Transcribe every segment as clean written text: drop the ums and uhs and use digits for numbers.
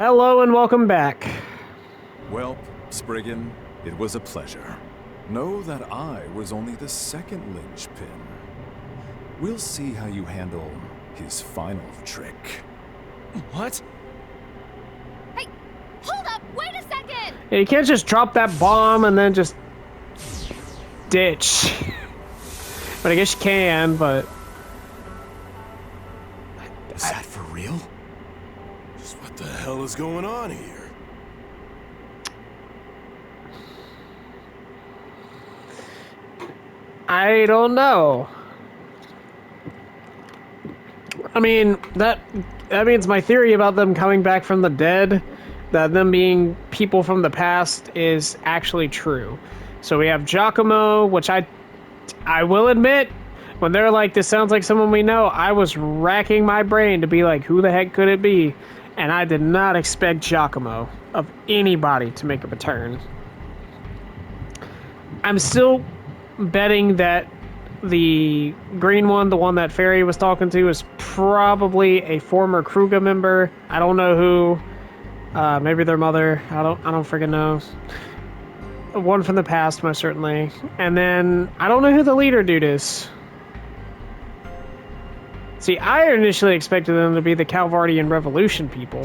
Hello and welcome back. Well, Spriggan, it was a pleasure. Know that I was only the second linchpin. We'll see how you handle his final trick. What? Hey, hold up! Wait a second! Yeah, you can't just drop that bomb and then just ditch. But I guess you can, but... Is that for real? Just what the hell is going on here? I don't know. I mean, that means my theory about them coming back from the dead, that them being people from the past, is actually true. So we have Giacomo, which I will admit, when they're like, this sounds like someone we know, I was racking my brain to be like, who the heck could it be? And I did not expect Giacomo, of anybody, to make a return. I'm still betting that the green one, the one that Fairy was talking to, is probably a former Kruger member. I don't know who. Maybe their mother. I don't freaking know. One from the past, most certainly. And then I don't know who the leader dude is. See, I initially expected them to be the Calvardian Revolution people.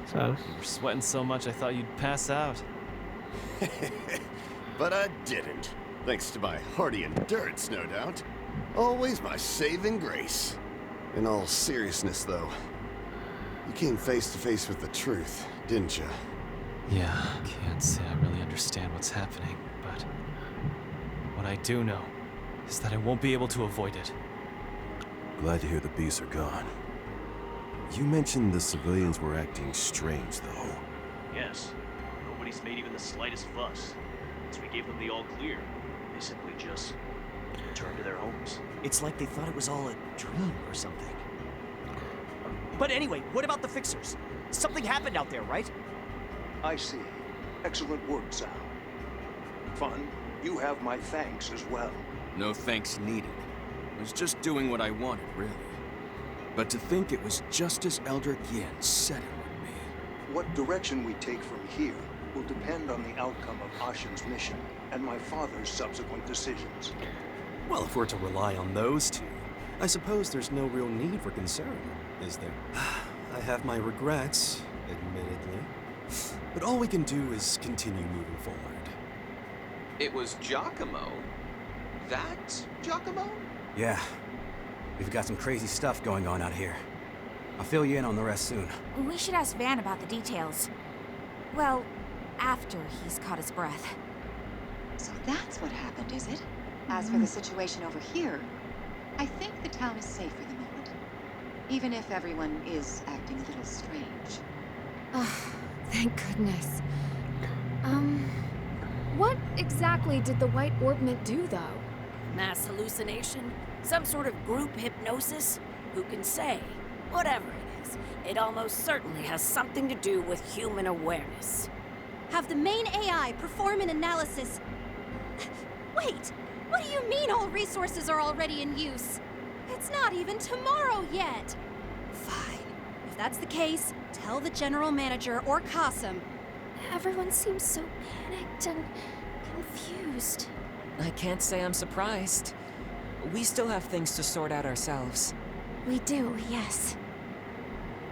So. You were sweating so much I thought you'd pass out. But I didn't. Thanks to my hearty endurance, no doubt. Always my saving grace. In all seriousness, though, you came face to face with the truth, didn't you? Yeah, can't say I really understand what's happening, but what I do know is that I won't be able to avoid it. Glad to hear the beasts are gone. You mentioned the civilians were acting strange, though. Yes. Nobody's made even the slightest fuss. Since we gave them the all clear, they simply just returned to their homes. It's like they thought it was all a dream or something. But anyway, what about the fixers? Something happened out there, right? I see. Excellent work, Sal. Fun, you have my thanks as well. No thanks needed. I was just doing what I wanted, really. But to think it was just as Elder Yin said it would be. What direction we take from here will depend on the outcome of Ashen's mission and my father's subsequent decisions. Well, if we're to rely on those two, I suppose there's no real need for concern, is there? I have my regrets, admittedly. But all we can do is continue moving forward. It was Giacomo? That Giacomo? Yeah. We've got some crazy stuff going on out here. I'll fill you in on the rest soon. We should ask Van about the details. Well, after he's caught his breath. So that's what happened, is it? As for the situation over here, I think the town is safe for the moment. Even if everyone is acting a little strange. Oh, thank goodness. What exactly did the White Orbment do, though? Mass hallucination? Some sort of group hypnosis? Who can say? Whatever it is, it almost certainly has something to do with human awareness. Have the main AI perform an analysis. Wait, what do you mean all resources are already in use? It's not even tomorrow yet. Fine. If that's the case, tell the general manager or Qasim. Everyone seems so panicked and confused. I can't say I'm surprised. We still have things to sort out ourselves. We do, yes.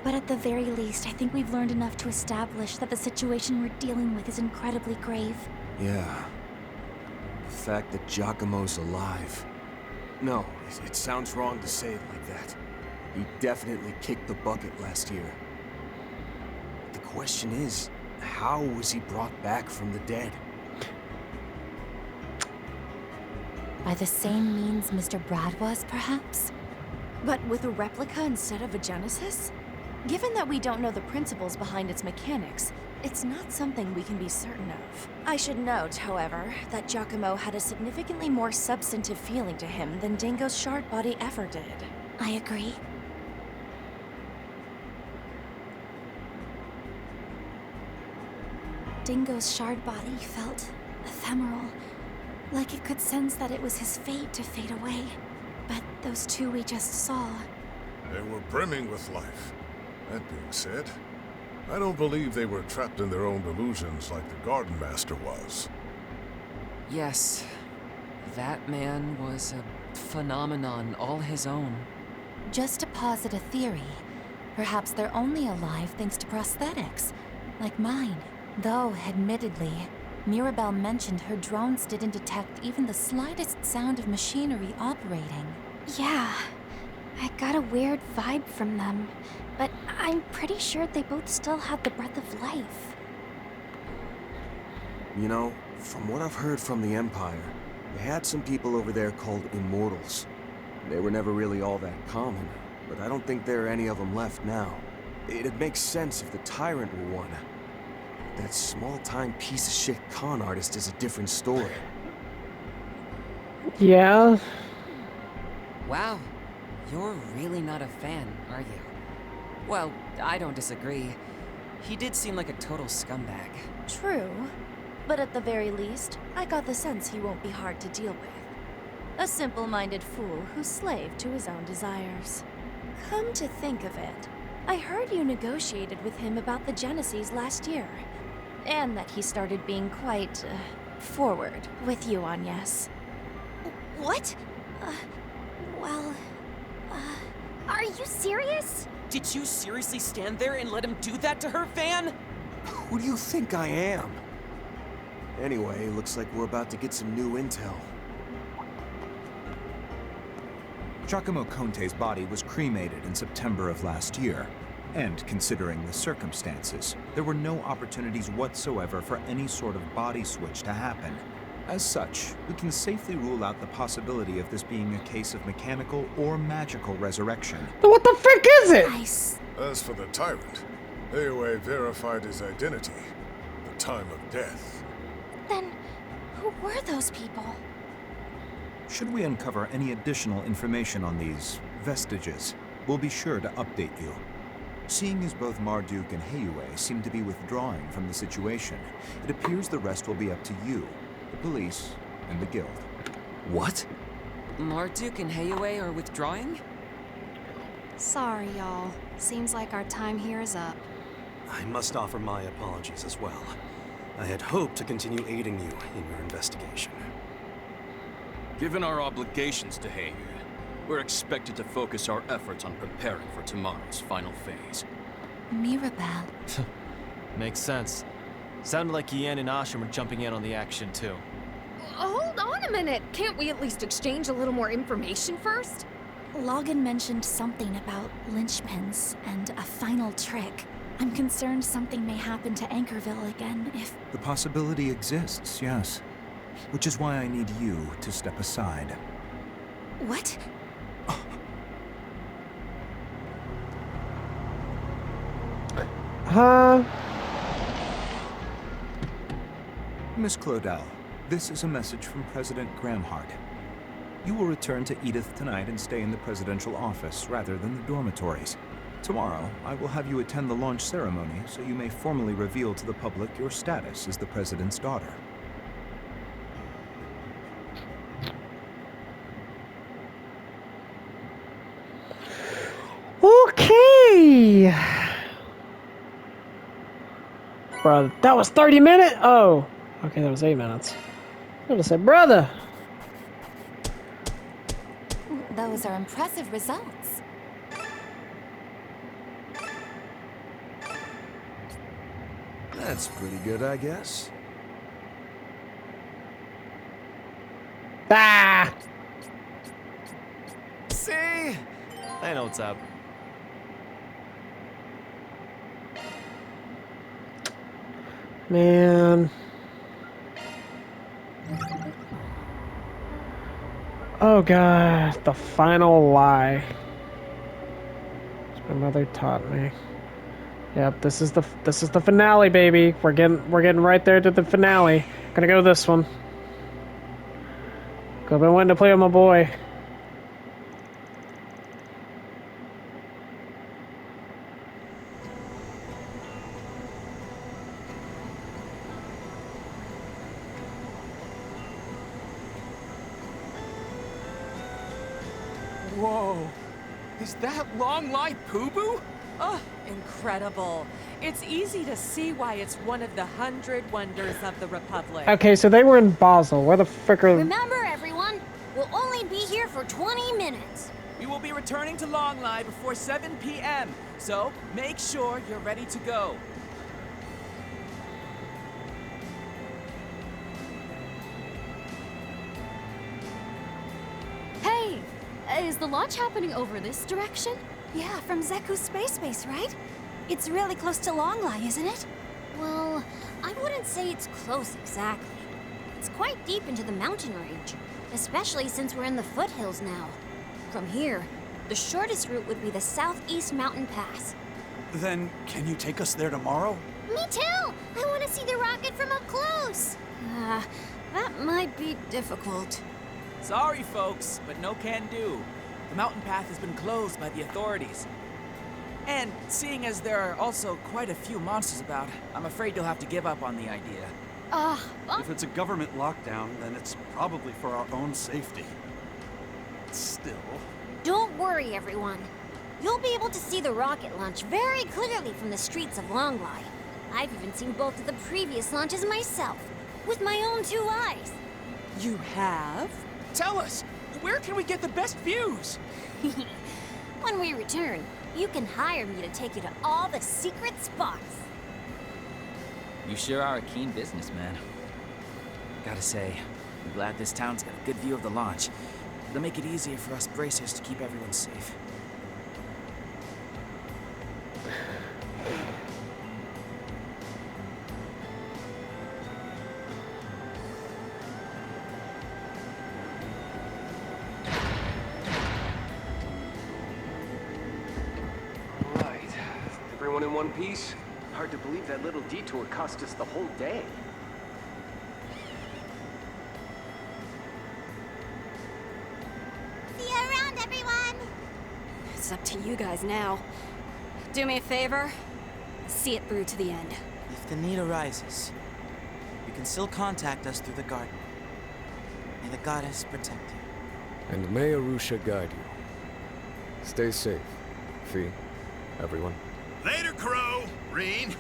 But at the very least, I think we've learned enough to establish that the situation we're dealing with is incredibly grave. Yeah. The fact that Giacomo's alive. No, it sounds wrong to say it like that. He definitely kicked the bucket last year. The question is, how was he brought back from the dead? By the same means Mr. Brad was, perhaps? But with a replica instead of a Genesis? Given that we don't know the principles behind its mechanics, it's not something we can be certain of. I should note, however, that Giacomo had a significantly more substantive feeling to him than Dingo's shard body ever did. I agree. Dingo's shard body felt ephemeral, like it could sense that it was his fate to fade away. But those two we just saw... They were brimming with life. That being said, I don't believe they were trapped in their own delusions like the Garden Master was. Yes, that man was a phenomenon all his own. Just to posit a theory, perhaps they're only alive thanks to prosthetics, like mine. Though, admittedly, Mirabelle mentioned her drones didn't detect even the slightest sound of machinery operating. Yeah, I got a weird vibe from them, but I'm pretty sure they both still have the breath of life. You know, from what I've heard from the Empire, they had some people over there called Immortals. They were never really all that common, but I don't think there are any of them left now. It'd make sense if the Tyrant were one. That small-time piece of shit con artist is a different story. Yeah. Wow, you're really not a fan, are you? Well, I don't disagree. He did seem like a total scumbag. True, but at the very least, I got the sense he won't be hard to deal with. A simple-minded fool who's slave to his own desires. Come to think of it, I heard you negotiated with him about the Genesis last year. And that he started being quite, forward with you on yes. What? Are you serious? Did you seriously stand there and let him do that to her, Van? Who do you think I am? Anyway, looks like we're about to get some new intel. Giacomo Conte's body was cremated in September of last year, and considering the circumstances, there were no opportunities whatsoever for any sort of body switch to happen. As such, we can safely rule out the possibility of this being a case of mechanical or magical resurrection. But what the frick is it? As for the Tyrant, AOA verified his identity at the time of death. Then, who were those people? Should we uncover any additional information on these vestiges, we'll be sure to update you. Seeing as both Marduk and Heiyue seem to be withdrawing from the situation, it appears the rest will be up to you, the police, and the guild. What? Marduk and Heiyue are withdrawing? Sorry, y'all. Seems like our time here is up. I must offer my apologies as well. I had hoped to continue aiding you in your investigation. Given our obligations to Heiyue, we're expected to focus our efforts on preparing for tomorrow's final phase. Mirabelle. Makes sense. Sounded like Yen and Asham were jumping in on the action, too. Hold on a minute. Can't we at least exchange a little more information first? Logan mentioned something about linchpins and a final trick. I'm concerned something may happen to Anchorville again if... The possibility exists, yes. Which is why I need you to step aside. What? Miss Claudel, this is a message from President Gramhart. You will return to Edith tonight and stay in the presidential office rather than the dormitories. Tomorrow, I will have you attend the launch ceremony so you may formally reveal to the public your status as the president's daughter. Okay. Bro, that was 30 minutes? Oh. Okay, that was 8 minutes. I would have said, brother. Those are impressive results. That's pretty good, I guess. Ah! See? I know what's up. Man. Oh god, the final lie. My mother taught me. Yep, this is the finale, baby. We're getting right there to the finale. Gonna go this one. I've been wanting to play with my boy. Whoa! Is that Longlai Poo-Boo? Oh, incredible. It's easy to see why it's one of the 100 wonders of the Republic. Okay, so they were in Basel. Where the frick are... Remember, everyone, we'll only be here for 20 minutes. We will be returning to Longlai before 7 p.m., so make sure you're ready to go. Hey, is the launch happening over this direction? Yeah, from Zeku's space base, right? It's really close to Longlai, isn't it? Well, I wouldn't say it's close exactly. It's quite deep into the mountain range, especially since we're in the foothills now. From here, the shortest route would be the Southeast Mountain Pass. Then, can you take us there tomorrow? Me too! I want to see the rocket from up close! That might be difficult. Sorry, folks, but no can do. The mountain path has been closed by the authorities. And seeing as there are also quite a few monsters about, I'm afraid you'll have to give up on the idea. If it's a government lockdown, then it's probably for our own safety. Still... Don't worry, everyone. You'll be able to see the rocket launch very clearly from the streets of Longlai. I've even seen both of the previous launches myself, with my own 2 eyes. You have? Tell us, where can we get the best views? When we return, you can hire me to take you to all the secret spots. You sure are a keen businessman. Gotta say, I'm glad this town's got a good view of the launch. It'll make it easier for us bracers to keep everyone safe. Right. Everyone in one piece? Hard to believe that little detour cost us the whole day. See you around, everyone! It's up to you guys now. Do me a favor. See it through to the end. If the need arises, you can still contact us through the garden. May the goddess protect you. And may Arusha guide you. Stay safe, Fee, everyone. Later, Crow, Reen.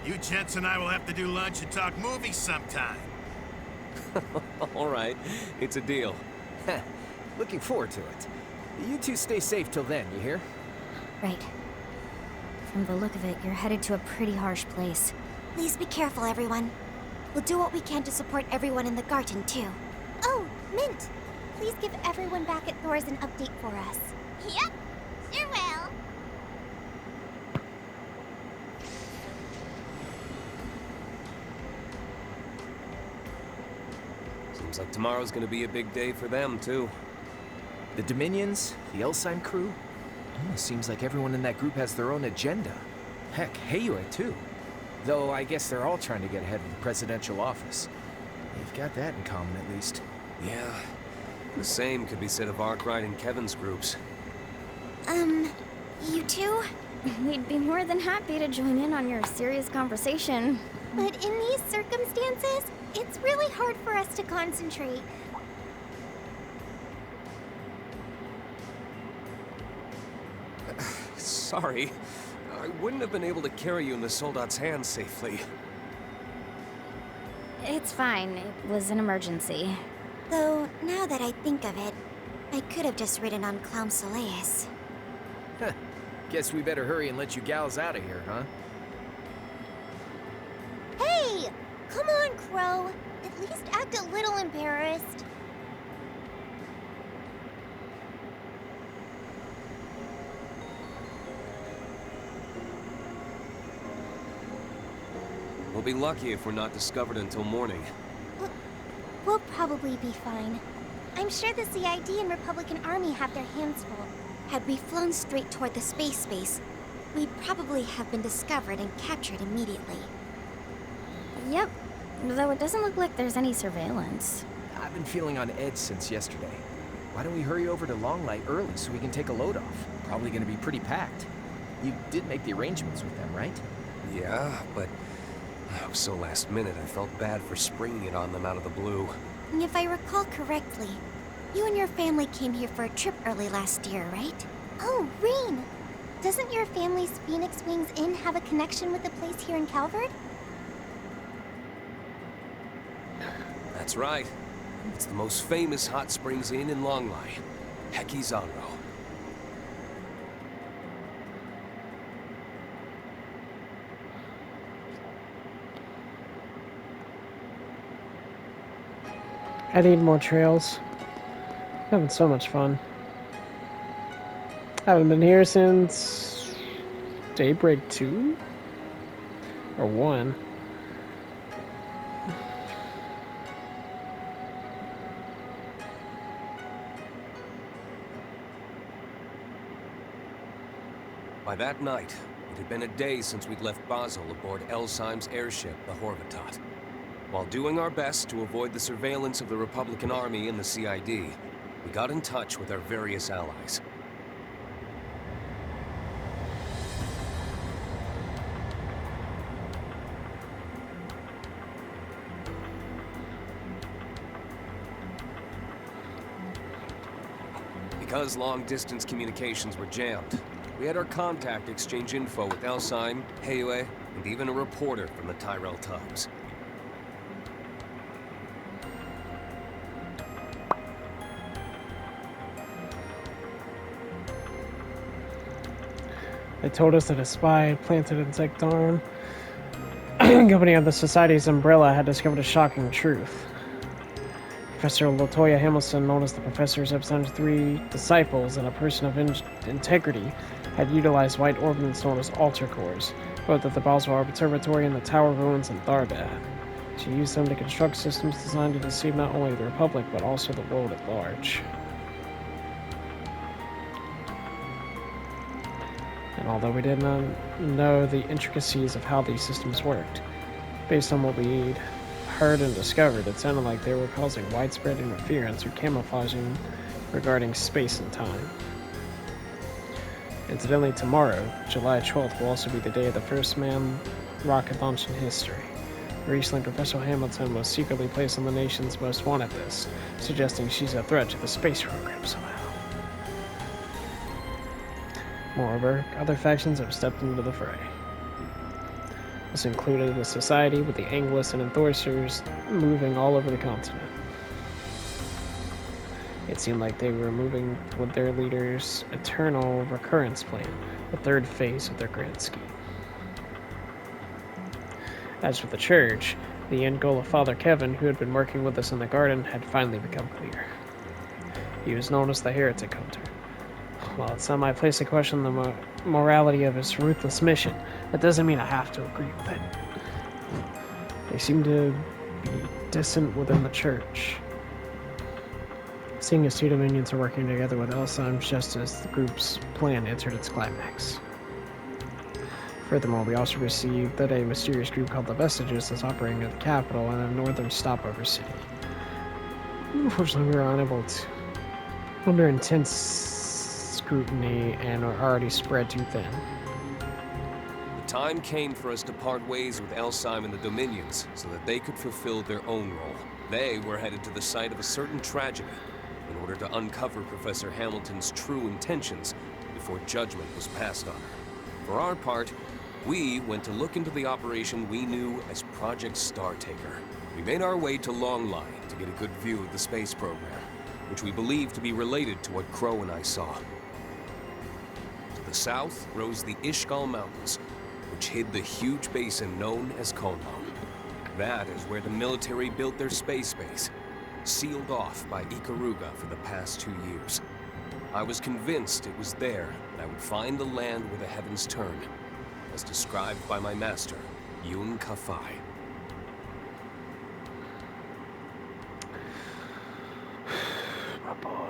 You gents and I will have to do lunch and talk movies sometime. All right, it's a deal. Looking forward to it. You two stay safe till then, you hear? Right. From the look of it, you're headed to a pretty harsh place. Please be careful, everyone. We'll do what we can to support everyone in the garden, too. Oh, Mint! Please give everyone back at Thor's an update for us. Yep, sure will. Seems like tomorrow's gonna be a big day for them, too. The Dominions, the Elsign crew. Almost seems like everyone in that group has their own agenda. Heck, Heiyue too. Though I guess they're all trying to get ahead of the presidential office. They've got that in common, at least. Yeah. The same could be said of Arkwright and Kevin's groups. You two? We'd be more than happy to join in on your serious conversation. But in these circumstances, it's really hard for us to concentrate. Sorry. I wouldn't have been able to carry you in the soldat's hands safely. It's fine. It was an emergency. Though, now that I think of it, I could have just ridden on Clown Soleus. Huh. Guess we better hurry and let you gals out of here, huh? Hey! Come on, Crow. At least act a little embarrassed. We'll be lucky if we're not discovered until morning. We'll probably be fine. I'm sure the CID and Republican Army have their hands full. Had we flown straight toward the space base, we'd probably have been discovered and captured immediately. Yep. Though it doesn't look like there's any surveillance. I've been feeling on edge since yesterday. Why don't we hurry over to Longlai early so we can take a load off? Probably gonna be pretty packed. You did make the arrangements with them, right? Yeah, but it was so last minute I felt bad for springing it on them out of the blue. If I recall correctly, you and your family came here for a trip early last year, right? Oh, Reen! Doesn't your family's Phoenix Wings Inn have a connection with the place here in Calvert? That's right. It's the most famous hot springs inn in Longlai. Hekizaro. I need more trails. Having so much fun. Haven't been here since Daybreak 2? Or 1. By that night, it had been a day since we'd left Basel aboard Elsheim's airship, the Horvatat. While doing our best to avoid the surveillance of the Republican Army and the CID, we got in touch with our various allies. Because long-distance communications were jammed, we had our contact exchange info with Elsheim, Heue, and even a reporter from the Tyrell Times. They told us that a spy had planted insect arm. Company under the Society's umbrella had discovered a shocking truth. Professor Latoya Hamilton, known as the Professor's Epstein's 3 disciples and a person of integrity, had utilized white ordnance known as altar cores, both at the Basel Observatory and the Tower ruins in Tharbad. She used them to construct systems designed to deceive not only the Republic, but also the world at large. And although we did not know the intricacies of how these systems worked, based on what we'd heard and discovered, it sounded like they were causing widespread interference or camouflaging regarding space and time. Incidentally, tomorrow, July 12th, will also be the day of the first manned rocket launch in history. Recently, Professor Hamilton was secretly placed on the nation's most wanted list, suggesting she's a threat to the space program somehow. Moreover, other factions have stepped into the fray. This included the Society, with the Anglists and Enforcers moving all over the continent. It seemed like they were moving with their leader's eternal recurrence plan, the third phase of their grand scheme. As for the Church, the end goal of Father Kevin, who had been working with us in the garden, had finally become clear. He was known as the Heretic Hunter. While it's not my place to question the morality of his ruthless mission, that doesn't mean I have to agree with it. They seem to be distant within the Church. Seeing as two dominions are working together with Elsheim just as the group's plan entered its climax. Furthermore, we also received that a mysterious group called the Vestiges is operating at the capital in a northern stopover city. Unfortunately, we were unable to, under intense scrutiny, and are already spread too thin. The time came for us to part ways with Elsheim and the Dominions so that they could fulfill their own role. They were headed to the site of a certain tragedy in order to uncover Professor Hamilton's true intentions before judgment was passed on her. For our part, we went to look into the operation we knew as Project Startaker. We made our way to Longlai to get a good view of the space program, which we believed to be related to what Crow and I saw. To the south rose the Ishgal Mountains, which hid the huge basin known as Konlon. That is where the military built their space base, sealed off by Ikaruga for the past 2 years. I was convinced it was there that I would find the land where the heavens turn, as described by my master, Yun Kafai. My boy.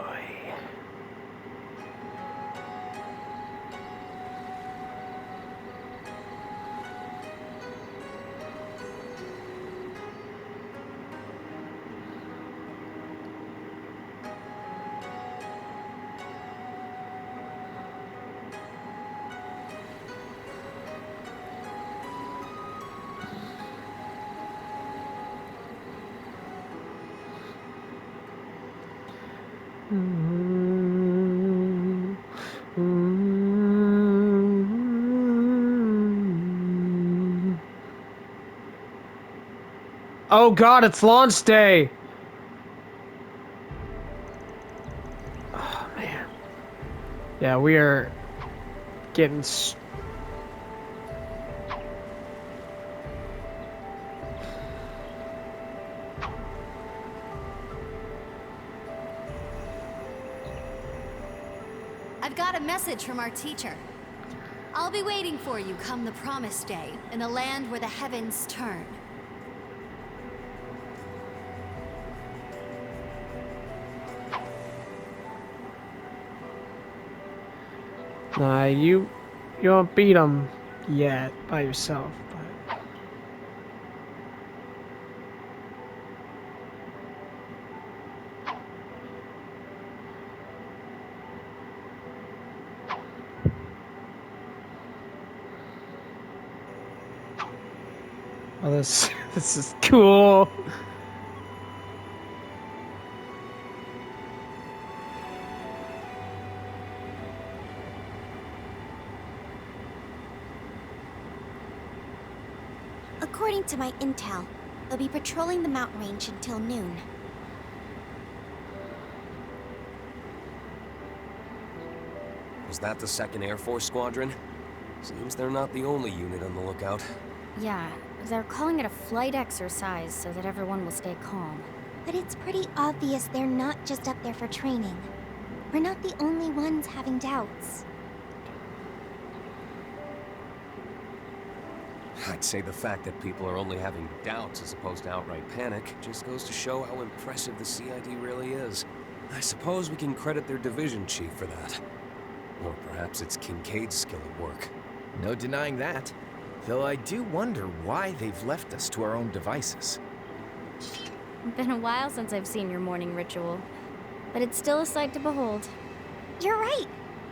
Oh god, it's launch day! Oh, man. Yeah, we are getting... I've got a message from our teacher. I'll be waiting for you come the promised day, in a land where the heavens turn. Nah, you won't beat him yet by yourself, but... Oh, this is cool. According to my intel, they'll be patrolling the mountain range until noon. Was that the 2nd Air Force Squadron? Seems they're not the only unit on the lookout. Yeah, they're calling it a flight exercise so that everyone will stay calm. But it's pretty obvious they're not just up there for training. We're not the only ones having doubts. I'd say the fact that people are only having doubts as opposed to outright panic just goes to show how impressive the CID really is. I suppose we can credit their division chief for that. Or perhaps it's Kincaid's skill at work. No denying that. Though I do wonder why they've left us to our own devices. Been a while since I've seen your morning ritual, but it's still a sight to behold. You're right.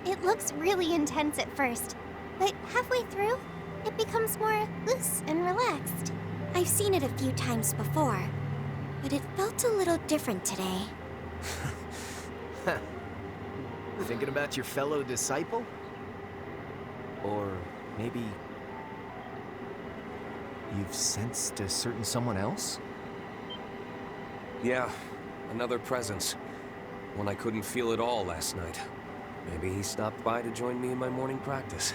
It looks really intense at first, but halfway through, it becomes more loose and relaxed. I've seen it a few times before, but it felt a little different today. Thinking about your fellow disciple? Or maybe you've sensed a certain someone else? Yeah, another presence. One I couldn't feel at all last night. Maybe he stopped by to join me in my morning practice.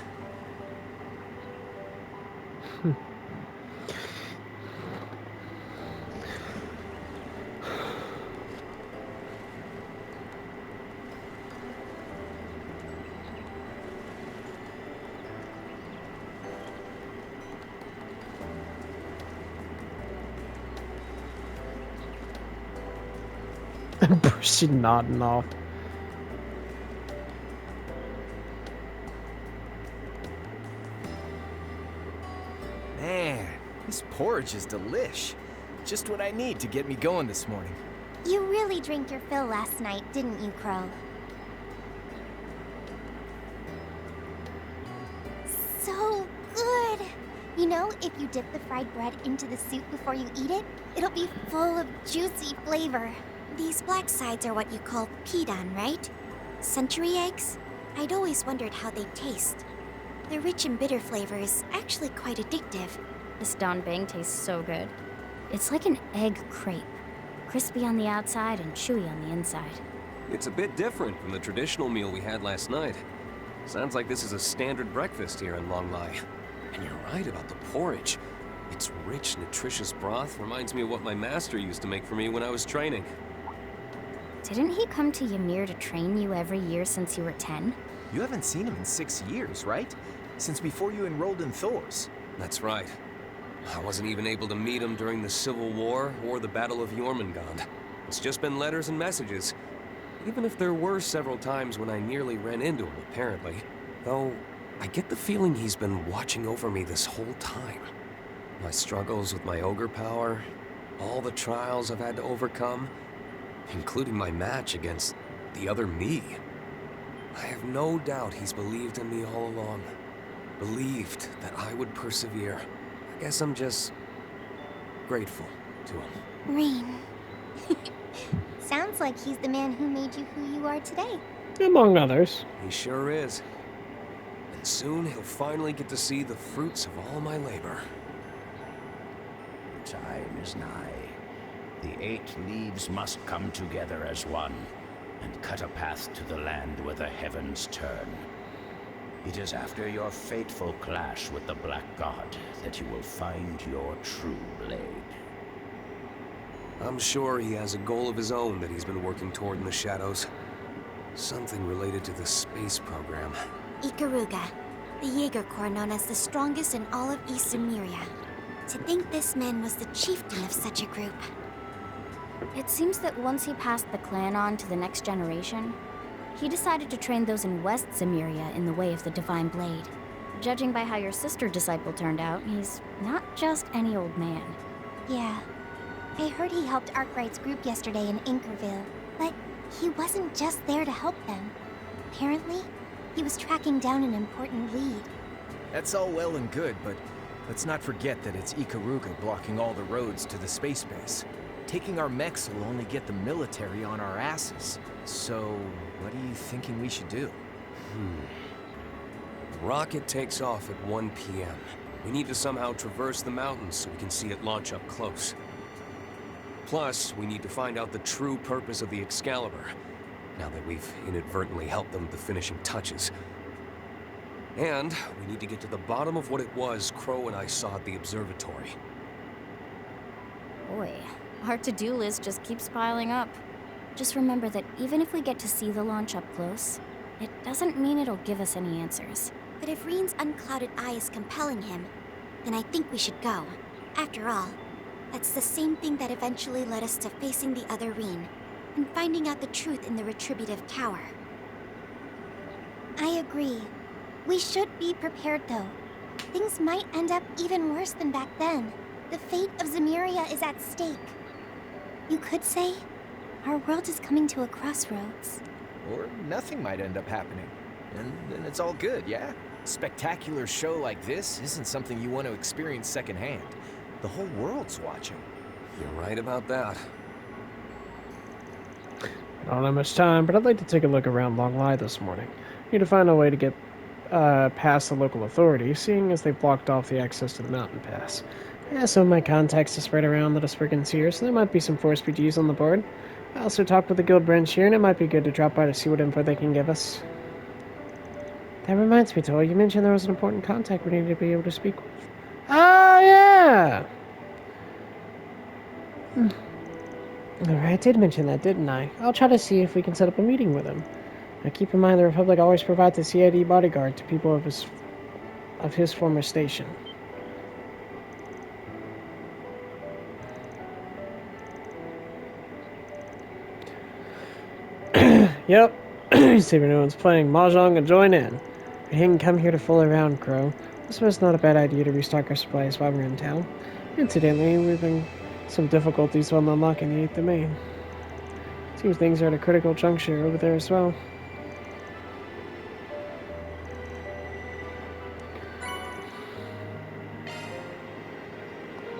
She's nodding off. Man, this porridge is delish. Just what I need to get me going this morning. You really drank your fill last night, didn't you, Crow? So good! You know, if you dip the fried bread into the soup before you eat it, it'll be full of juicy flavor. These black sides are what you call pidan, right? Century eggs? I'd always wondered how they taste. Their rich and bitter flavor is actually quite addictive. This danbang tastes so good. It's like an egg crepe. Crispy on the outside and chewy on the inside. It's a bit different from the traditional meal we had last night. Sounds like this is a standard breakfast here in Longlai. And you're right about the porridge. Its rich, nutritious broth reminds me of what my master used to make for me when I was training. Didn't he come to Ymir to train you every year since you were 10? You haven't seen him in 6 years, right? Since before you enrolled in Thor's. That's right. I wasn't even able to meet him during the Civil War or the Battle of Jormungand. It's just been letters and messages. Even if there were several times when I nearly ran into him, apparently. Though, I get the feeling he's been watching over me this whole time. My struggles with my ogre power, all the trials I've had to overcome, including my match against the other me. I have no doubt he's believed in me all along. Believed that I would persevere. I guess I'm just grateful to him. Rain. Sounds like he's the man who made you who you are today. Among others. He sure is. And soon he'll finally get to see the fruits of all my labor. time is nigh. The 8 leaves must come together as one, and cut a path to the land where the heavens turn. It is after your fateful clash with the Black God that you will find your true blade. I'm sure he has a goal of his own that he's been working toward in the shadows. Something related to the space program. Ikaruga, the Jaeger Corps known as the strongest in all of East Cimmeria. To think this man was the chieftain of such a group. It seems that once he passed the clan on to the next generation, he decided to train those in West Cimmeria in the way of the Divine Blade. Judging by how your sister disciple turned out, he's not just any old man. Yeah. I heard he helped Arkwright's group yesterday in Inkerville, but he wasn't just there to help them. Apparently, he was tracking down an important lead. That's all well and good, but let's not forget that it's Ikaruga blocking all the roads to the space base. Taking our mechs will only get the military on our asses. So, what are you thinking we should do? Rocket takes off at 1 p.m. We need to somehow traverse the mountains so we can see it launch up close. Plus, we need to find out the true purpose of the Excalibur, now that we've inadvertently helped them with the finishing touches. And we need to get to the bottom of what it was Crow and I saw at the observatory. Boy, our to-do list just keeps piling up. Just remember that even if we get to see the launch up close, it doesn't mean it'll give us any answers. But if Reen's unclouded eye is compelling him, then I think we should go. After all, that's the same thing that eventually led us to facing the other Reen, and finding out the truth in the Retributive Tower. I agree. We should be prepared, though. Things might end up even worse than back then. The fate of Cimmeria is at stake. You could say, our world is coming to a crossroads. Or nothing might end up happening. And then it's all good, yeah? Spectacular show like this isn't something you want to experience secondhand. The whole world's watching. You're right about that. I don't have much time, but I'd like to take a look around Longlai this morning. Need to find a way to get past the local authorities, seeing as they blocked off the access to the mountain pass. I have some of my contacts to spread around that are Spriggans here, so there might be some Force PGs on the board. I also talked with the guild branch here, and it might be good to drop by to see what info they can give us. That reminds me, Toy, you mentioned there was an important contact we needed to be able to speak with. Oh, yeah! Alright, I did mention that, didn't I? I'll try to see if we can set up a meeting with him. Now keep in mind the Republic always provides a CID bodyguard to people of his former station. Yep. See if anyone's playing Mahjong and join in. We didn't come here to fool around, Crow. This was not a bad idea to restock our supplies while we're in town. Incidentally, we've been some difficulties on unlocking the 8th domain. Seems things are at a critical juncture over there as well.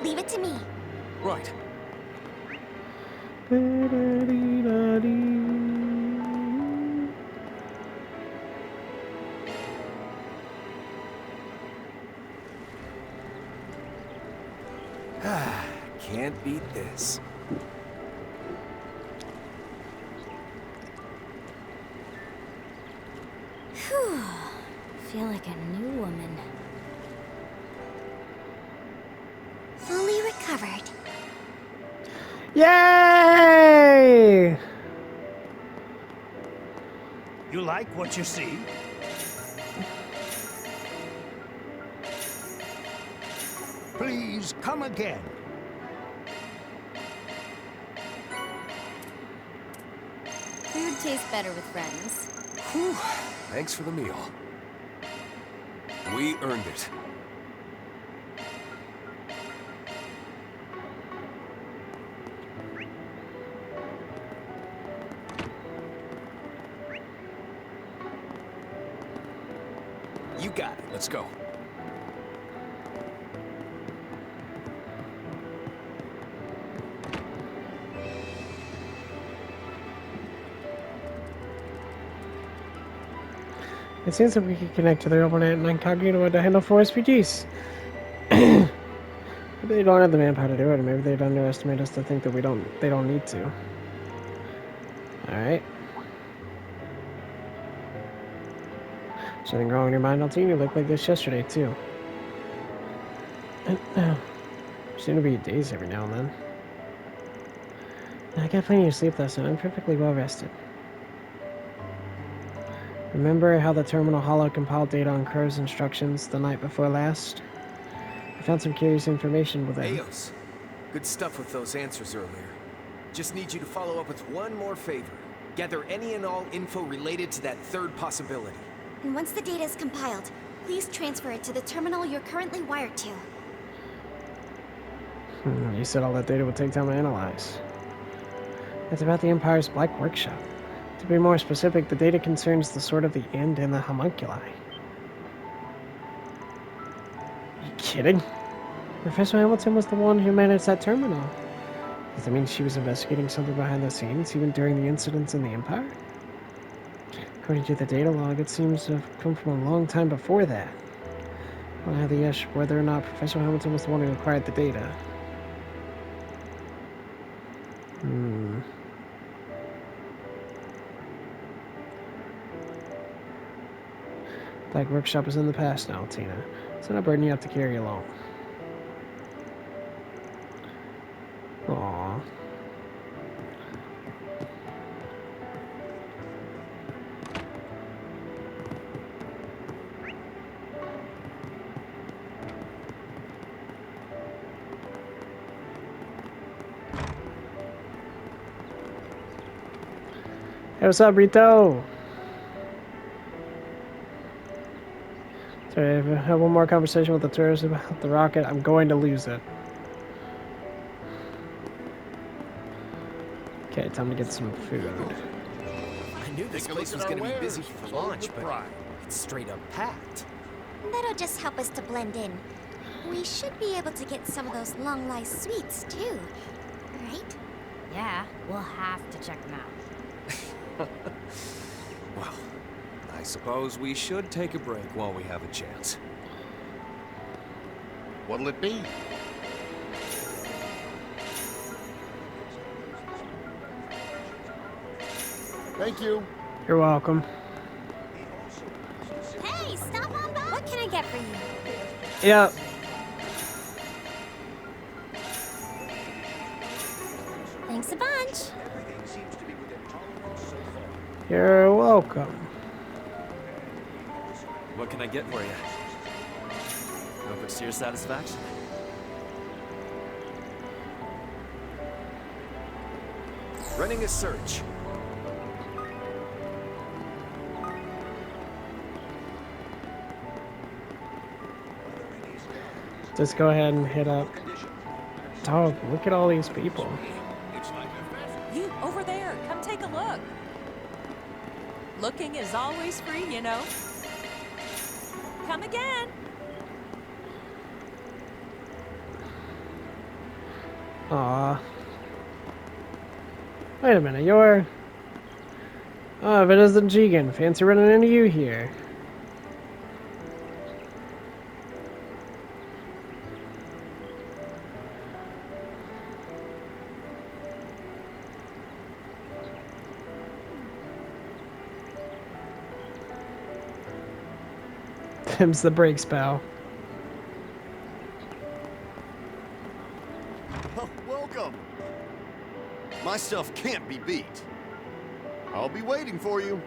Leave it to me. Right. Can't beat this. Whew. Feel like a new woman. Fully recovered. Yay! You like what you see? Please come again. Food tastes better with friends. Whew. Thanks for the meal. We earned it. You got it. Let's go. It seems that we can connect to the overnight and incognito to handle 4 SPGs. It they don't have the manpower to do it, or maybe they'd underestimate us to think that they don't need to. Alright. Something wrong in your mind, Altine? You looked like this yesterday, too. Seem to be days every now and then. I got plenty of sleep last night. I'm perfectly well rested. Remember how the terminal hollow compiled data on Crow's instructions the night before last? I found some curious information with them. Ayos. Good stuff with those answers earlier. Just need you to follow up with one more favor. Gather any and all info related to that third possibility. And once the data is compiled, please transfer it to the terminal you're currently wired to. You said all that data would take time to analyze. It's about the Empire's Black Workshop. To be more specific, the data concerns the Sword of the End and the homunculi. Are you kidding? Professor Hamilton was the one who managed that terminal. Does that mean she was investigating something behind the scenes, even during the incidents in the Empire? According to the data log, it seems to have come from a long time before that. I don't have the issue whether or not Professor Hamilton was the one who acquired the data. Black Workshop is in the past now, Tina. It's not a burden you have to carry along. Aww. Hey, what's up, Rito? Sorry, if I have one more conversation with the tourist about the rocket, I'm going to lose it. Okay, time to get some food. I knew this place was going to be busy for launch, but it's straight up packed. That'll just help us to blend in. We should be able to get some of those Longlai sweets, too. Right? Yeah, we'll have to check them out. Well, I suppose we should take a break while we have a chance. What'll it be? Thank you. You're welcome. Hey, stop on by. What can I get for you? Yeah. Thanks a bunch. You're welcome. What can I get for you? Hope it's to your satisfaction. Running a search. Just go ahead and hit up. Dog, look at all these people. You, over there, come take a look. Looking is always free, you know. Come again. Aw. Wait a minute, you're... Oh, if it isn't Jigen, fancy running into you here. Them's the brakes, pal. Oh, welcome. My stuff can't be beat. I'll be waiting for you.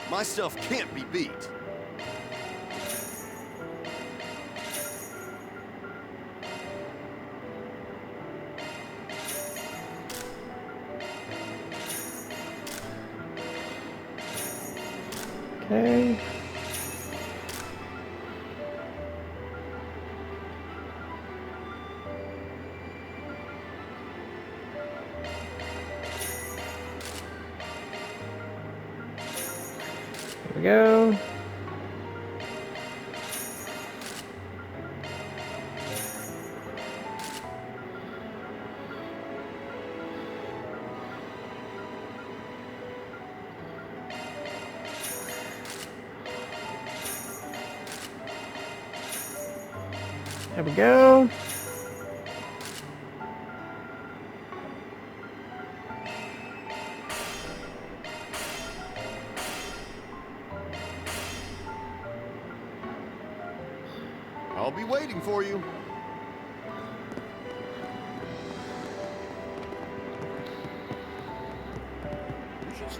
My stuff can't be beat. Okay. Here we go. There we go. I'll be waiting for you.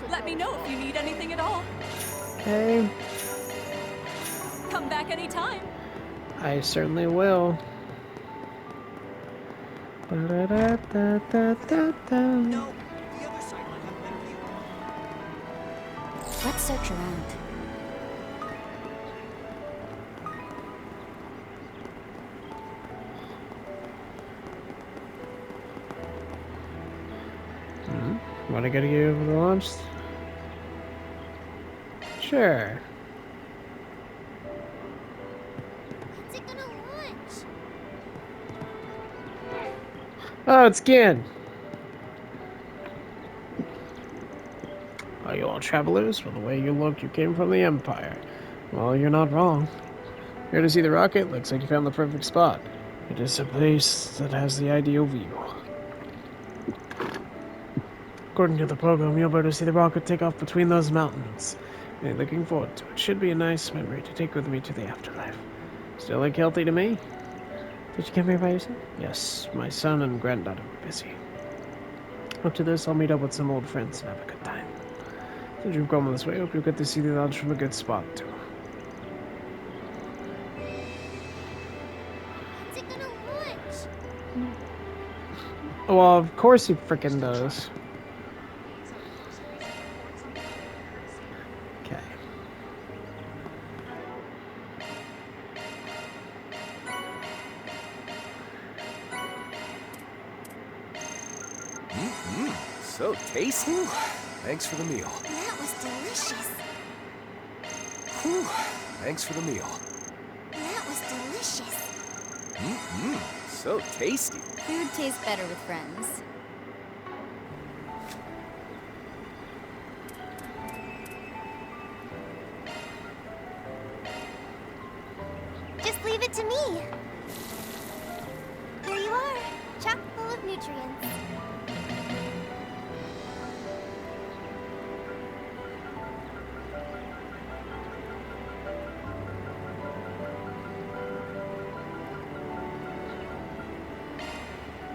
Let me know if you need anything at all. Okay, Come back anytime. I certainly will. Ba-da-da-da-da-da-da. Let's search around. Want to go to you over the launch? Sure. When's it gonna launch? Oh, it's Gin. Are you all travelers? From the way you look, you came from the Empire. Well, you're not wrong. Here to see the rocket? Looks like you found the perfect spot. It is a place that has the ideal view. According to the program, you'll be able to see the rocket take off between those mountains. I'm looking forward to it. Should be a nice memory to take with me to the afterlife. Still look healthy to me? Did you come here by yourself? Yes, my son and granddaughter were busy. After this, I'll meet up with some old friends and have a good time. Since you've come this way, I hope you'll get to see the lodge from a good spot, too. When's it gonna launch? Well, of course he frickin' does. Okay. So tasty. Thanks for the meal. That was delicious. Whew. Thanks for the meal. That was delicious. So tasty. Food tastes better with friends. Just leave it to me. Here you are, chock full of nutrients.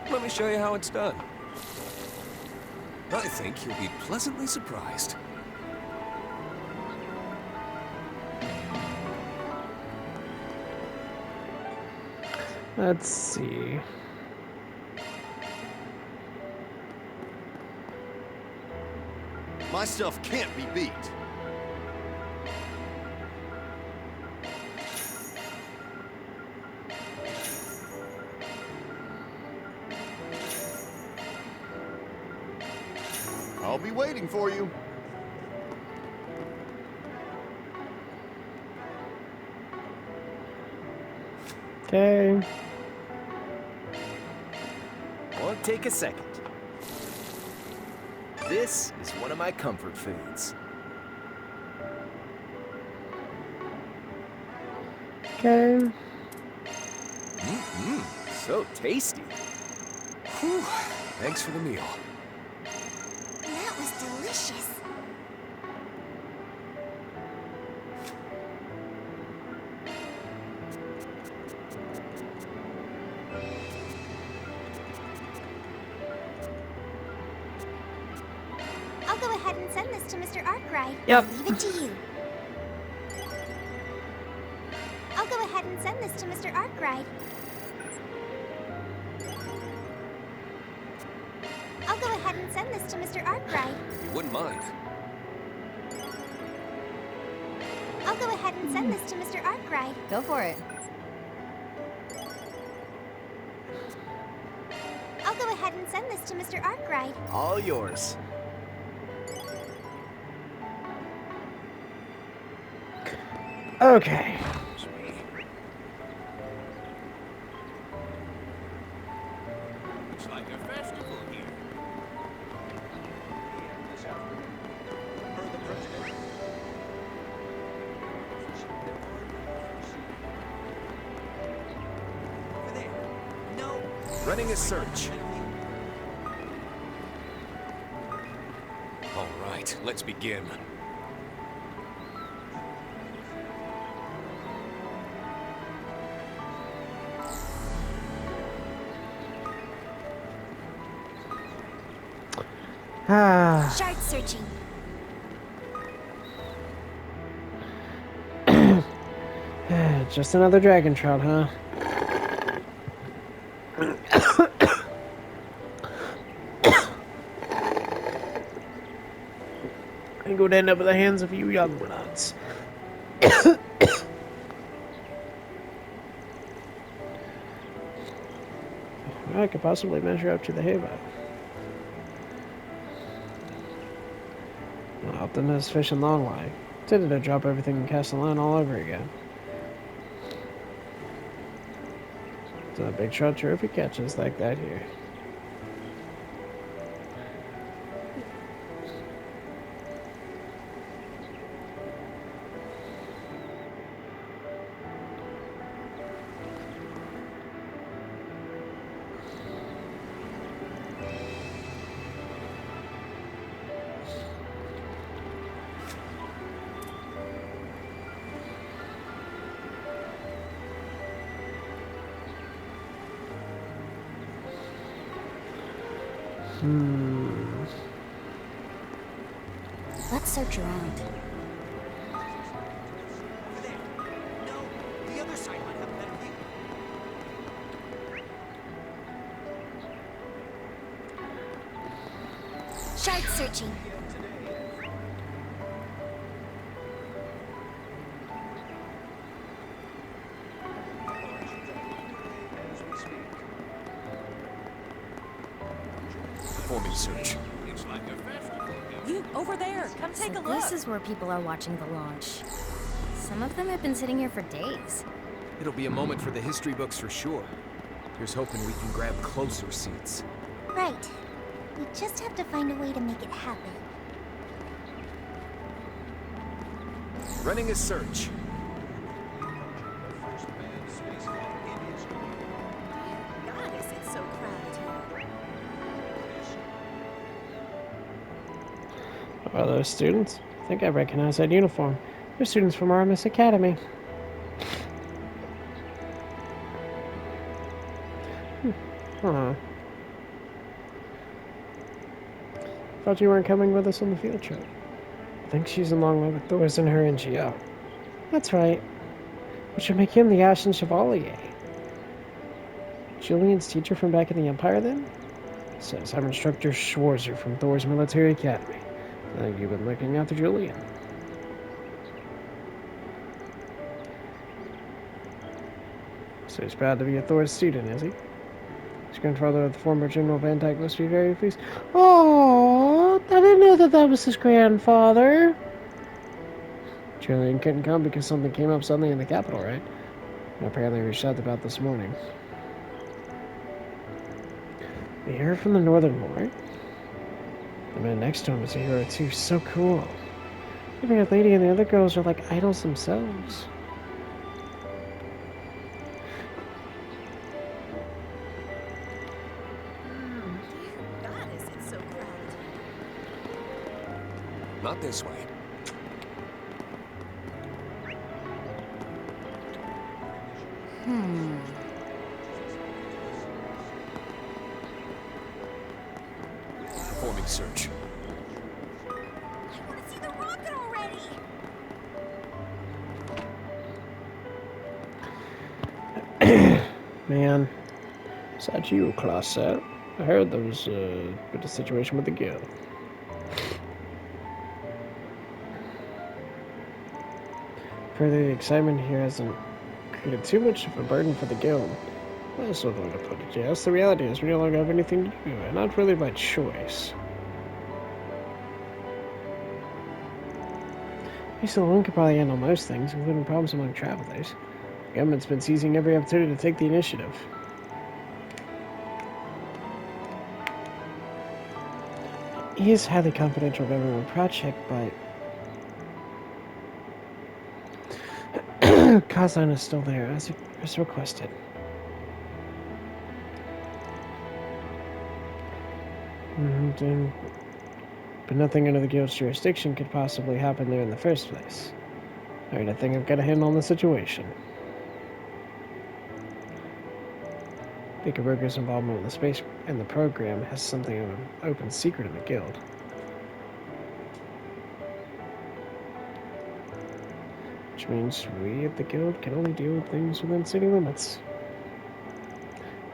Let me show you how it's done. I think you'll be pleasantly surprised. Let's see. My stuff can't be beat. I'll be waiting for you. Okay. Won't take a second. This is one of my comfort foods. Okay. So tasty. Whew. Thanks for the meal. That was delicious. I'll go ahead and send this to Mr. Arkwright. Yep. I'll leave it to you. I'll go ahead and send this to Mr. Arkwright. I'll go ahead and send this to Mr. Arkwright. If you wouldn't mind. I'll go ahead and send this to Mr. Arkwright. Go for it. I'll go ahead and send this to Mr. Arkwright. All yours. Okay. It's like a festival here. Heard the president. Over there. No. Running a search. All right, let's begin. Ah. Shard searching. Just another dragon trout, huh? I'm going to end up in the hands of you young ones. I could possibly measure up to the Hava. Often as fish in Longlai. Tended to drop everything and cast the line all over again. So a big trout trophy catches like that here. Let's search around. The other side might have a better view. Shard searching. Performing search. You, over there, come take a look. This is where people are watching the launch. Some of them have been sitting here for days. It'll be a moment for the history books for sure. Here's hoping we can grab closer seats. Right. We just have to find a way to make it happen. Running a search. Goddess, it's so crowded. Are those students? I think I recognize that uniform. They're students from Artemis Academy. Huh. Thought you weren't coming with us on the field trip. I think she's in Longlai with Thor's and her NGO. That's right. Which would make him the Ashen Chevalier. Julian's teacher from back in the Empire, then? Says I'm Instructor Schwarzer from Thor's Military Academy. I think you've been looking after Julian. So he's proud to be a Thor's student, is he? His grandfather of the former General Van Dyke must be very pleased. Oh, I didn't know that was his grandfather. Julian couldn't come because something came up suddenly in the capital, right? And apparently reached out about this morning. We heard from the Northern Lord. The man next to him is a hero too. So cool. The red lady and the other girls are like idols themselves. Goddess, it's so crowded. Not this way. Performing search. I want to see the rocket already! Man, is that you, class set? I heard there was a bit of situation with the guild. Further, the excitement here hasn't created too much of a burden for the guild. That's one way to put it, yes. The reality is we no longer have anything to do, and not really by choice. Peace alone could probably handle most things, including problems among travelers. The government's been seizing every opportunity to take the initiative. He is a highly confidential government project, but Kazan is still there, as requested. But nothing under the guild's jurisdiction could possibly happen there in the first place. Alright, I think I've got a handle on the situation. Bikaruga's involvement in the program has something of an open secret in the guild. Which means we at the guild can only deal with things within city limits.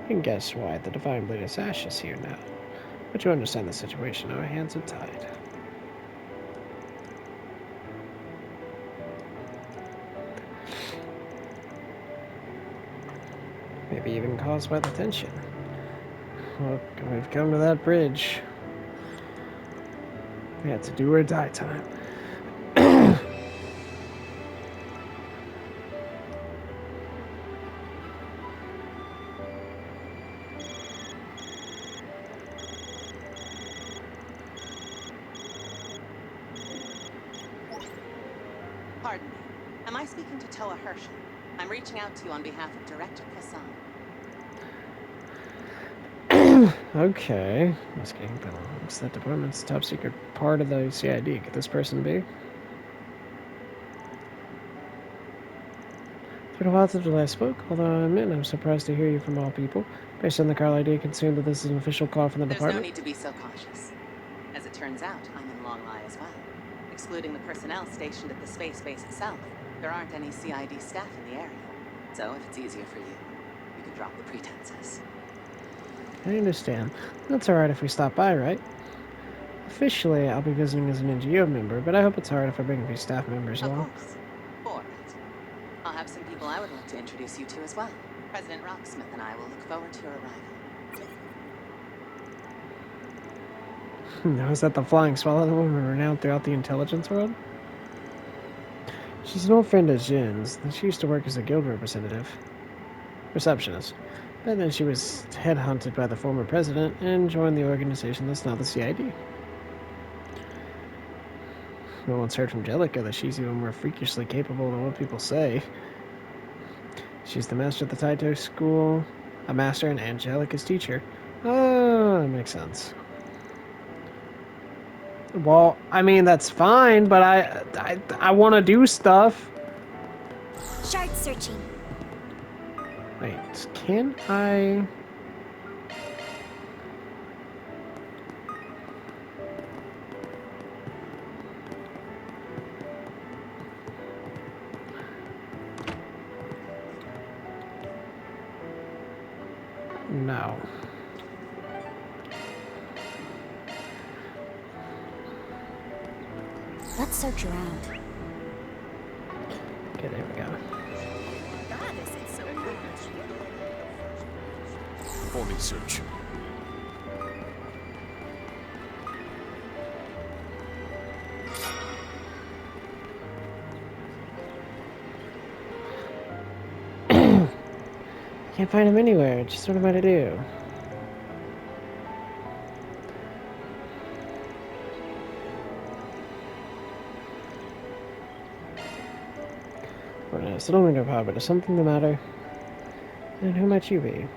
You can guess why the Divine Blade of Sash is here now. But you understand the situation, our hands are tied. Maybe even caused by the tension. Well, we've come to that bridge. We had to do or die time. Pardon me. Am I speaking to Toa Herschel? I'm reaching out to you on behalf of Director Kassan. Okay. Investigating belongs. That department's top secret part of the CID. Could this person be? It's been a while since we last spoke, although I admit I'm surprised to hear you from all people. Based on the Carl ID, concerned that this is an official call from the There's department. no need to be so cautious. As it turns out, I'm in Longlai as well. Excluding the personnel stationed at the space base itself, there aren't any CID staff in the area. So if it's easier for you, you can drop the pretenses. I understand. That's alright if we stop by, right? Officially, I'll be visiting as an NGO member, but I hope it's alright if I bring a few staff members along. Of course. All right. I'll have some people I would like to introduce you to as well. President Rocksmith and I will look forward to your arrival. Now, is that the Flying Swallow, the woman renowned throughout the intelligence world? She's an old friend of Jin's. She used to work as a guild receptionist. But then she was headhunted by the former president and joined the organization that's now the CID. No one's heard from Jellica that she's even more freakishly capable than what people say. She's the master of the Taito school, a master and Angelica's teacher. Oh, that makes sense. Well, I mean, that's fine, but I want to do stuff. Shard searching. Wait, can I... No. Let's search around. Okay, there we go. God, is it so much? Performing search. Can't find him anywhere. Just what am I to do? Well, no, still don't know how, but is something the matter? And who might you be?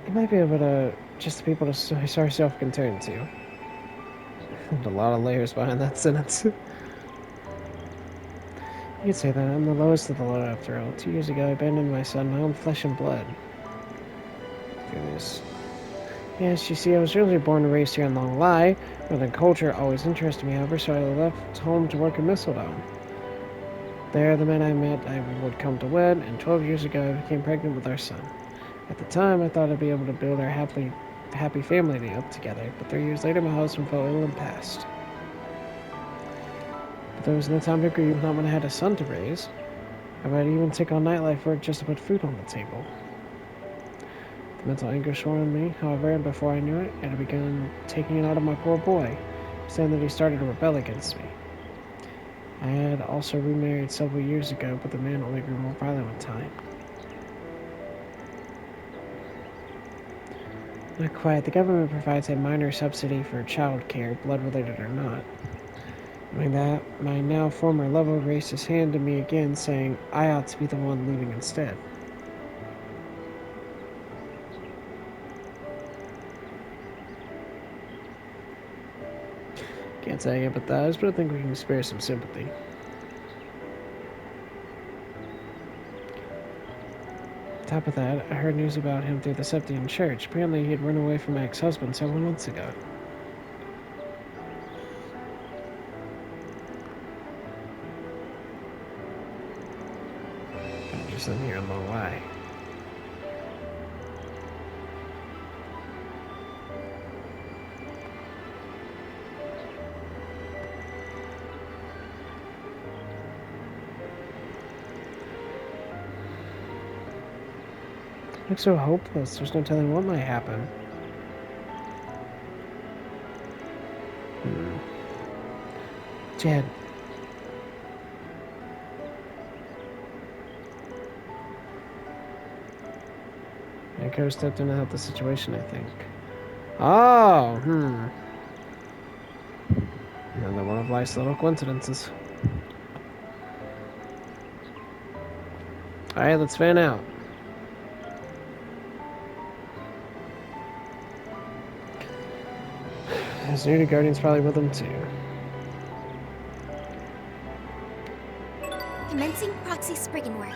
You might be able to just the people to herself can turn to. There's a lot of layers behind that sentence. You could say that. I'm the lowest of the low after all. 2 years ago I abandoned my son, my own flesh and blood. Goodness. Yes, you see, I was really born and raised here in Longlai. Northern culture always interested me, however, so I left home to work in Mistledon. There, the man I met I would come to wed, and 12 years ago I became pregnant with our son. At the time, I thought I'd be able to build our happy family up together, but 3 years later my husband fell ill and passed. But there was no time to grieve, not when I had a son to raise. I might even take on nightlife work just to put food on the table. The mental anguish swore on me, however, and before I knew it, it had begun taking it out of my poor boy, saying that he started to rebel against me. I had also remarried several years ago, but the man only grew more violent with time. Not quite. The government provides a minor subsidy for child care, blood-related or not. Knowing that, my now former lover raised his hand to me again, saying I ought to be the one leaving instead. Can't say I empathize, but I think we can spare some sympathy. On top of that, I heard news about him through the Septian Church. Apparently he had run away from my ex-husband several months ago. person here in Longlai. Looks so hopeless. There's no telling what might happen. Jed. I could have stepped in to help the situation, I think. Oh, Another one of life's little coincidences. Alright, let's fan out. His new guardian's probably with him too. Commencing proxy Spriggan work.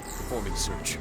Performing search.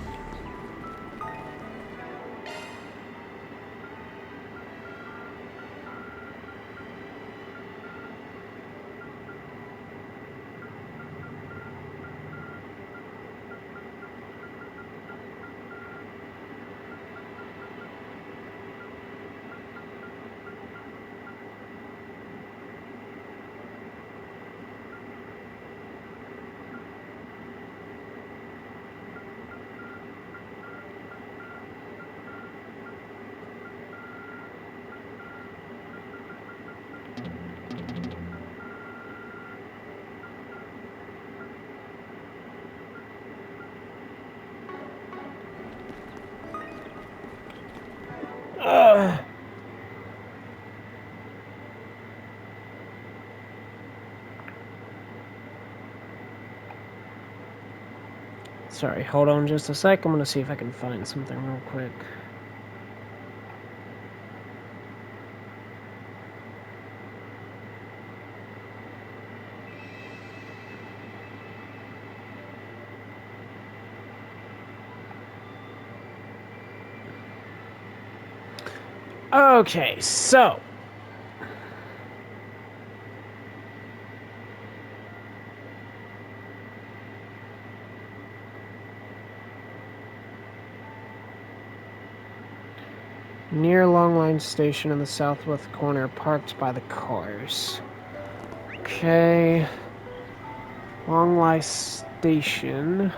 Sorry, hold on just a sec. I'm gonna see if I can find something real quick. Okay, so near Longlai Station in the southwest corner, parked by the cars. Okay. Longlai Station.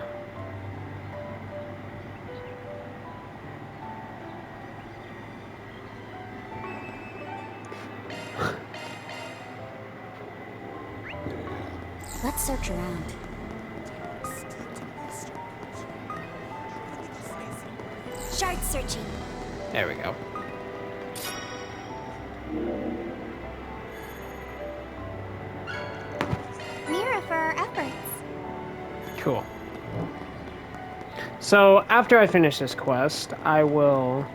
Let's search around. Shard searching. There we go. Mira for our efforts. Cool. So, after I finish this quest, I will...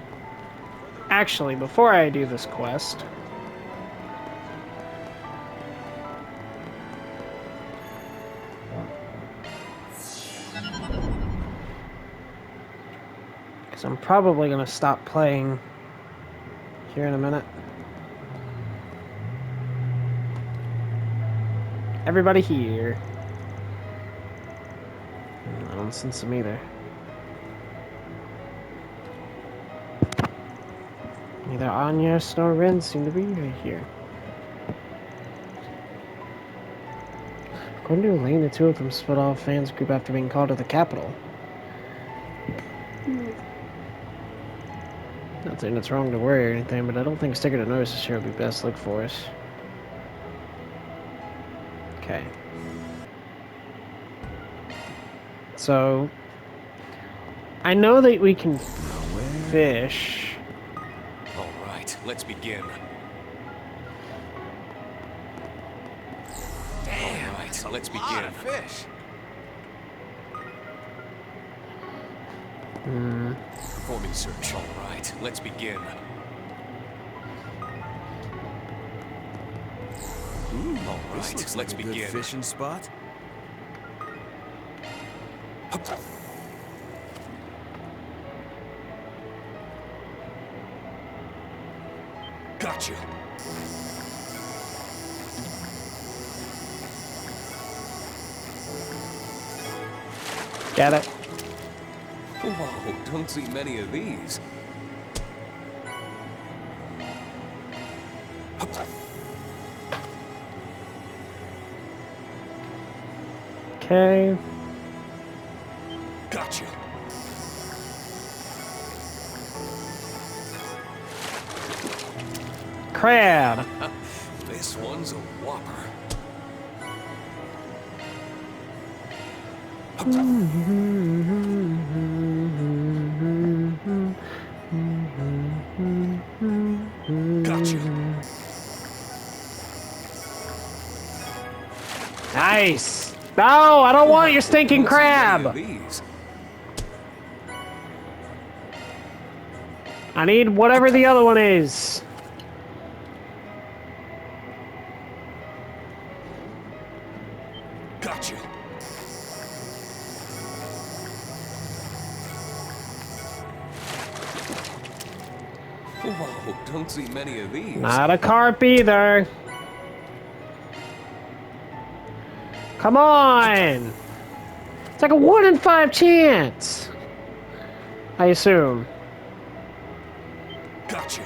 Actually, before I do this quest... Because I'm probably going to stop playing here in a minute. Everybody here. I don't sense them either. Neither Anyas nor Ren seem to be right here. According to Elaine, the two of them split off fans group after being called to the capital. Not saying it's wrong to worry or anything, but I don't think sticking a notice here would be best look for us. Okay. So, I know that we can fish. All right, let's begin. Damn, all right, let's a begin. lot of fish. Performing search. All right, let's begin. All This right, looks let's like a good begin. fishing spot. Got you. Got it. Whoa, don't see many of these. Okay. Gotcha. Crab. This one's a whopper. Gotcha. Nice. No, I don't want your stinking crab. I need whatever the other one is. Gotcha. Whoa, don't see many of these. Not a carp either. Come on. It's like a 1 in 5 chance. I assume. Gotcha.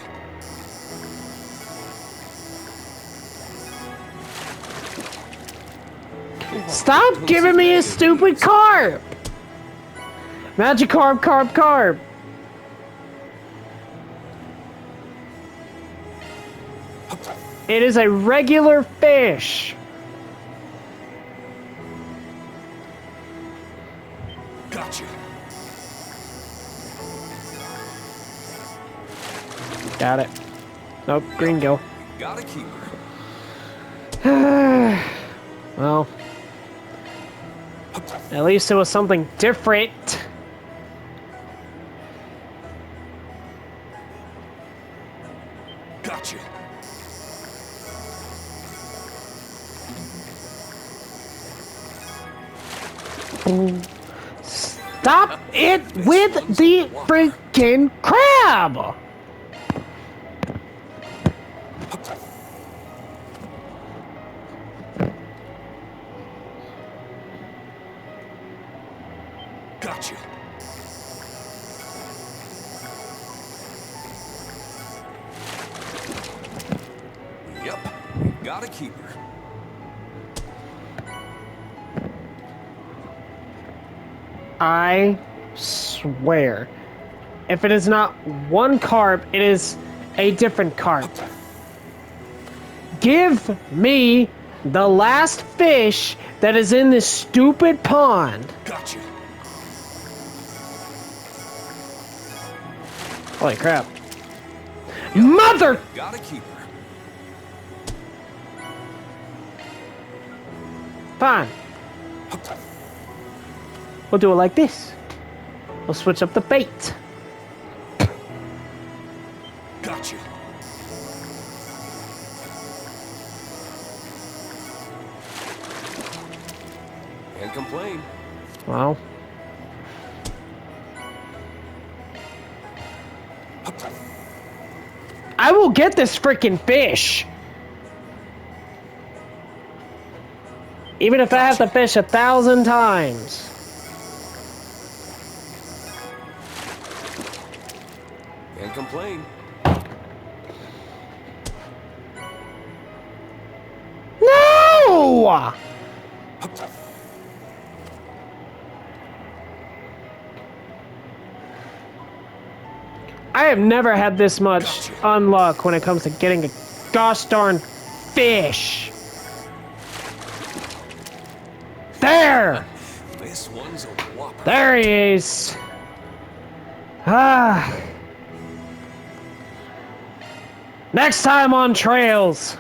Stop giving me a stupid carp! Magic carp, carp, carp. It is a regular fish. Gotcha. Got it. Nope, green gill. Got a keeper. Well, at least it was something different. Gotcha. Stop it with the freaking crab! Gotcha. Yep, we got a keeper. I swear, if it is not one carp, it is a different carp. Give me the last fish that is in this stupid pond. Gotcha. Holy crap. Mother! Got a keeper. Fine. We'll do it like this. We'll switch up the bait. Gotcha. Can't complain. Well. I will get this freaking fish. Even if I have to fish 1,000 times. Can't complain. No! I have never had this much unluck when it comes to getting a gosh darn fish. There! This one's a whopper. There he is. Ah. Next time on Trails.